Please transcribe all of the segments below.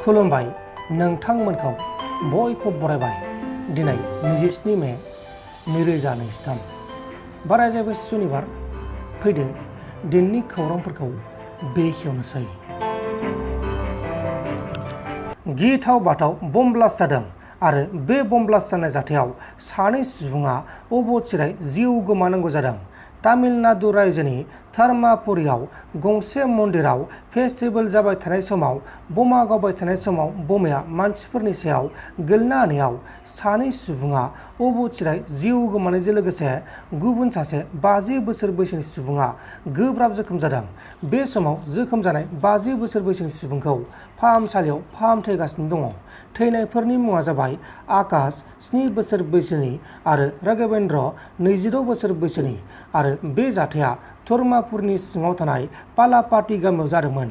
खुलुमबाय नोंथांमोनखौ बयखौ बरायबाय दिनै 27 मे 2023 बाराय जाबाय सुनिबार फैदो दिननि खौरांफोरखौ बेखेवनोसै। गिथाव बाथाव बम ब्लास्ट जादों आरो बे बम ब्लास्ट जानाय जाथायाव सानै सुबुङा अबथिरायै जिउ गोमानांगौ जादों। तामिलनाडु रायजोनि धर्मापुरीयाव गंसे मन्दिराव फेस्टिभेल जाबाय थानाय समाव बमा गावबाय थानाय समाव बमाया मानसिफोरनि सायाव गोलैना होनायाव सानै सुबुङा अबथिरायै जिउ गोमानायजों लोगोसे गुबुन सासे 50 बोसोर बैसोनि सुबुङा गोब्राब जोखोम जादों। बे समाव जोखोम जानाय 50 बोसोर बैसोनि सुबुंखौ फाहामसालियाव फाहामथायगासिनो दङ। थैनायफोरनि मुङा जाबाय आकाश 7 बोसोर बैसोनि आरो राघवेन्द्र 22 बोसोर बैसोनि आरो बे जाथाया धर्मापुरनि सिङाव थानाय पालापाटी गामियाव जादोंमोन।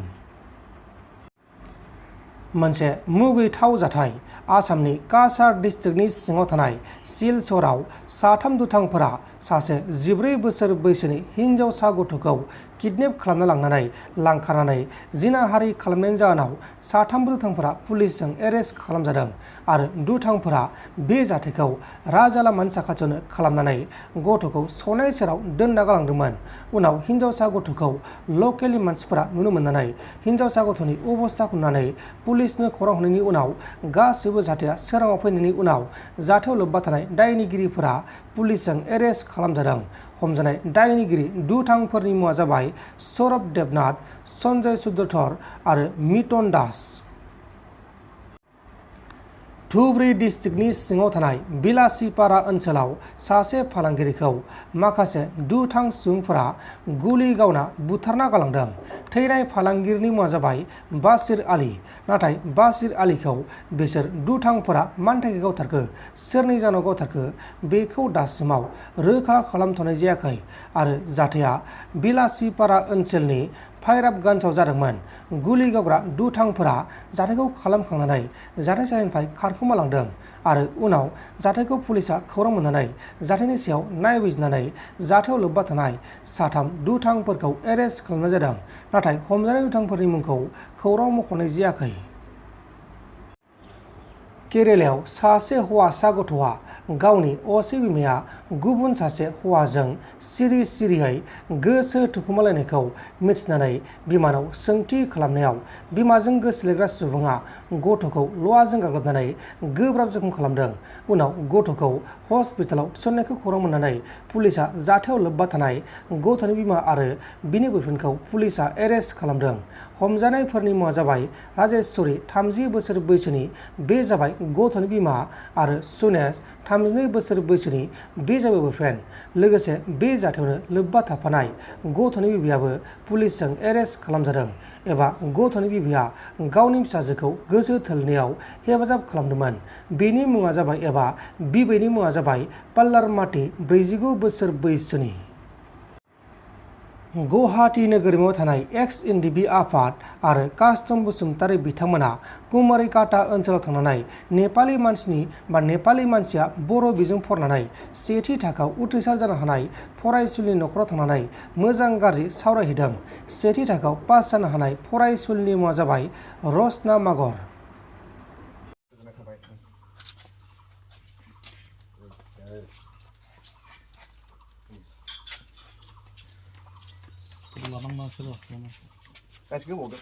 मोनसे मुगैथाव जाथाय आसामनि काछार डिस्ट्रिक्टनि सिङाव थानाय सिलचराव साथाम दुथांफोरा सासे 14 बोसोर बैसोनि हिनजावसा गथ'खौ किडनेप खालामना लांनानै लांखारनानै जिनाहारि खालामनायनि जाहोनाव साथाम दुथांफोरा पुलिसजों एरेस्ट खालामजादों आरो दुथांफोरा बे जाथायखौ राजा लामानि साखाथियावनो खालामनानै गथ'खौ सनाय सेराव दोनना गालांदोंमोन। उनाव हिनजावसा गथ'खौ लकेलनि मानसिफोरा नुनो मोननानै हिनजावसा गथ'नि अबस्थाखौ नुनानै पुलिसनो खौरां हरनायनि उनाव गासैबो जाथाया सोराङाव फैनायनि उनाव जाथायाव लोब्बा थानाय दायनिगिरिफोरा पुलिसजों एरेस्ट खालामजादों। हमजानाय दायनिगिरि दुथांफोरनि मुङा जाबाय सौरभ देबनाथ, सन्जय सुद्रधर आरो मिटन दास। धुबरी डिस्ट्रिक्टनि सिङाव थानाय बिलासीपारा ओनसोलाव सासे फालांगिरिखौ माखासे दुथां सुबुंफोरा गुलि गावना बुथारना गालांदों। थैनाय फालांगिरिनि मुङा जाबाय बाशिर आली। नाथाय बाशिर आलीखौ बिसोर दुथांफोरा मानि थाखाय गावथारखो, सोरनि जाहोनाव गावथारखो बेखौ दासिमाव रोखा खालामथ'नाय जायाखै आरो जाथाया बिलासीपारा ओनसोलनि फायराबगन्जआव जादोंमोन। गुलि गावग्रा दुथांफोरा जाथायखौ खालामखांनानै जाथायसालिनिफ्राय खारखोमालांदों आरो उनाव जाथायखौ पुलिसा खौरां मोननानै जाथायनि सायाव नायबिजिरनानै जाथायाव लोब्बा थानाय साथाम दुथांफोरखौ एरेस्ट खालामनाय जादों। नाथाय हमजानाय दुथांफोरनि मुंखौ खौरां मख'नाय जायाखै। केरेलायाव सासे हौवासा गथ'आ गावनि असे बिमाया गुबुन सासे हौवाजों सिरि सिरियै गोसो थुखोमालायनायखौ मिथिनानै बिमानाव सोंथि खालामनायाव बिमाजों गोसोलायग्रा सुबुङा गथ'खौ लहाजों गाग्लोबनानै गोब्राब जखम खालामदों। उनाव गथ'खौ हस्पिटालाव थिसननायखौ खौरां मोननानै पुलिसा जाथायाव लोब्बा थानाय गथ'नि बिमा आरो बिनि बयफ्रेन्डखौ पुलिसा एरेस्ट खालामदों। हमजानायफोरनि मुङा जाबाय राजेश्वरी 30 बोसोर बैसोनि, बे जाबाय गथ'नि बिमा आरो सुनेश 32 बोसोर बैसोनि, बे जाबाय बयफ्रेन्ड। लोगोसे बे जाथायावनो लोब्बा थाफानाय गथ'नि बिबैयाबो पुलिसजों एरेस्ट खालामजादों एबा गथ'नि बिबैया गावनि फिसाजोखौ गोसो थोलायनायाव हेफाजाब खालामदोंमोन। बेनि मुङा जाबाय एबा बिबैनि मुङा जाबाय पाल्लारमाती 49 बोसोर बैसोनि। गुवाहाटी नोगोरमायाव थानाय एक्स एनडिबि आफाद आरो कास्टम बसुमतारी बिथांमोना कुमारिकाटा ओनसोलाव थांनानै नेपाली मानसिया बर' बिजों फरायनानै सेथि थाखोआव उथ्रिसार जानो हानाय फरायसुलिनि न'खराव थांनानै मोजां गाज्रि सावरायहैदों। सेथि थाखोआव पास जानो हानाय फरायसुलिनि मुङा जाबाय रसना मागर। गासिबो बावदो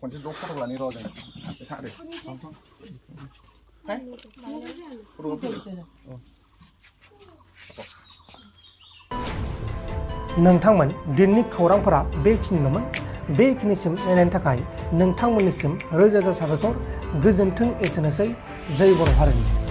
खनसे द' फट' लानि र' जों थादो नोंथांमोन दिननि खौरांफोरा बेखिनिल'मोन। बेखिनिसिम नायनायनि थाखाय नोंथांमोननिसिम रोजा रोजा साबायखर। गोजोन्थों। एसेनोसै। जय बर' हारिनि।